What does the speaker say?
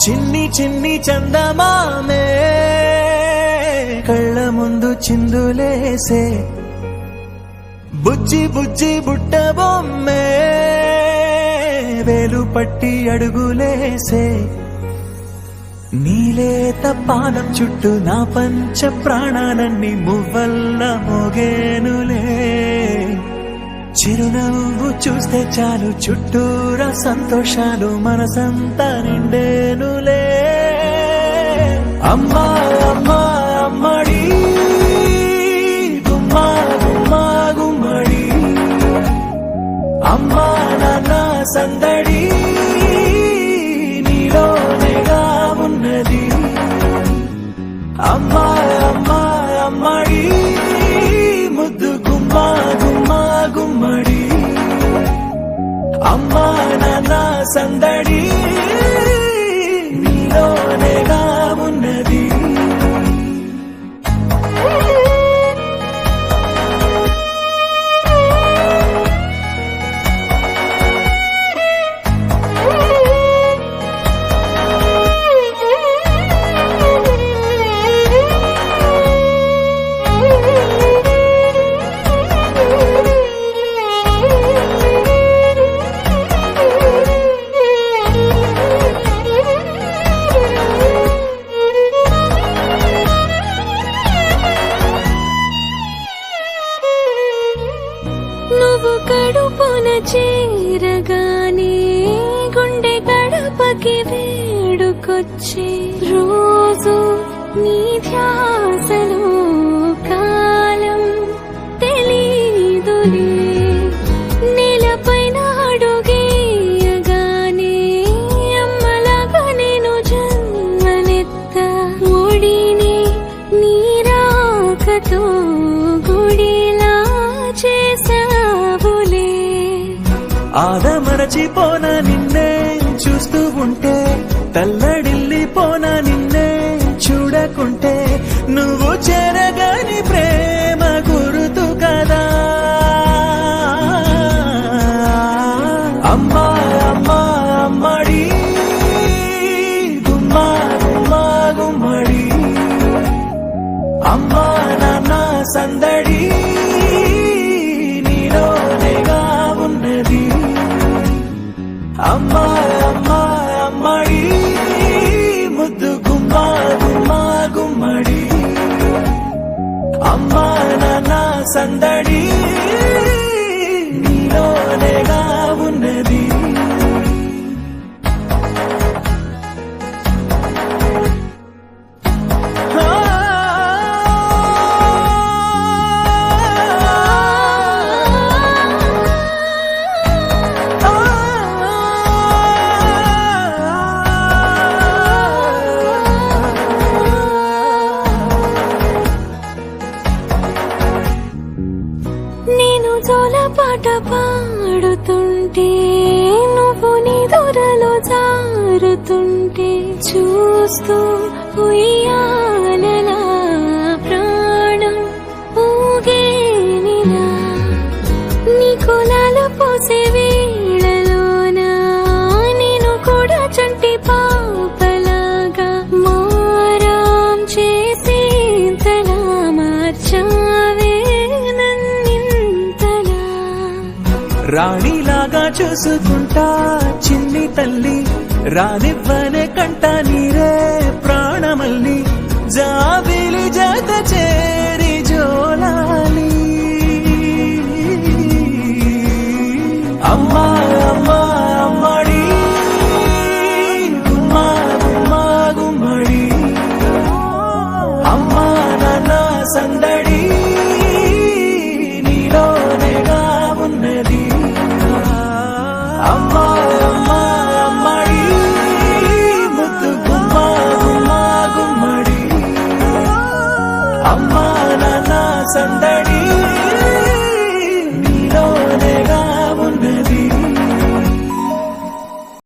చిన్ని చిన్ని చందమామే కళ్ళ ముందు చిందులేసే బుజ్జి బుజ్జి బుట్ట బొమ్మే వేలు పట్టి అడుగులేసే నీలేత పానం చుట్టూ నా పంచ ప్రాణాలన్నీ మువ్వల్ల మోగేనులే చిరునవ్వు చూస్తే చాలు చుట్టూరా సంతోషాలు మనసంతా నిండేనులే అమ్మా అమ్మా అమ్మడి గుమ్మా గుమ్మా గుమ్మడి అమ్మా నాన్న సందడి నీలోనేగా ఉన్నది అమ్మా అమ్మా అమ్మడి ముద్దు గుమ్మా గుమ్మా గుమ్మడి అమ్మా నాన్న సందడి నీలోనేగా ఉన్నది నువ్వు కడుపున చేరగానే గుండె గడపకి వేడుకొచ్చే రోజు నీ ధ్యాసలో కాలం తెలీదులే నేలపైన అడుగేయగానే అమ్మలాగా నేను జన్మనెత్త ఒడిని నీ రాకతో గుడిలా చేసావులే ఆదమరచిపోనా నిన్నే చూస్తూ ఉంటే తల్లడిల్లిపోనా నిన్నే చూడకుంటే నువ్వు చెరగని ప్రేమ గురుతు కదా అమ్మా అమ్మా అమ్మడి గుమ్మా గుమ్మా గుమ్మడి అమ్మా నాన్న సందడి నీలోనేగా ఉన్నది అమ్మా అమ్మా అమ్మడి ముద్దు గుమ్మా గుమ్మా గుమ్మడి అమ్మా నాన్న సందడి నీలోనేగా ఉన్నది నేను జోలపాట పాడుతుంటే నువ్వు నీ దూరలో జారుతుంటే చూస్తూ ఉయ్యాలలా ప్రాణం ఊగేనిలా నీ కులాలు పోసే వేళలోనా నేను కూడా చంటి పాపలాగా మారాం చేసేంతలా మార్చావే రాణిలాగా చూసుకుంటా చిన్ని తల్లి రానివ్వనే కంట నీరే ప్రాణమల్లి జాబిలి జత చేరి జోలాలి అమ్మా అమ్మా అమ్మడి గుమ్మా గుమ్మా గుమ్మడి అమ్మా నాన్న సందడి నీలోనేగా ఉన్నది అమ్మా అమ్మా అమ్మడి ముద్దు గుమ్మా గుమ్మా గుమ్మడి అమ్మా నాన్న సందడి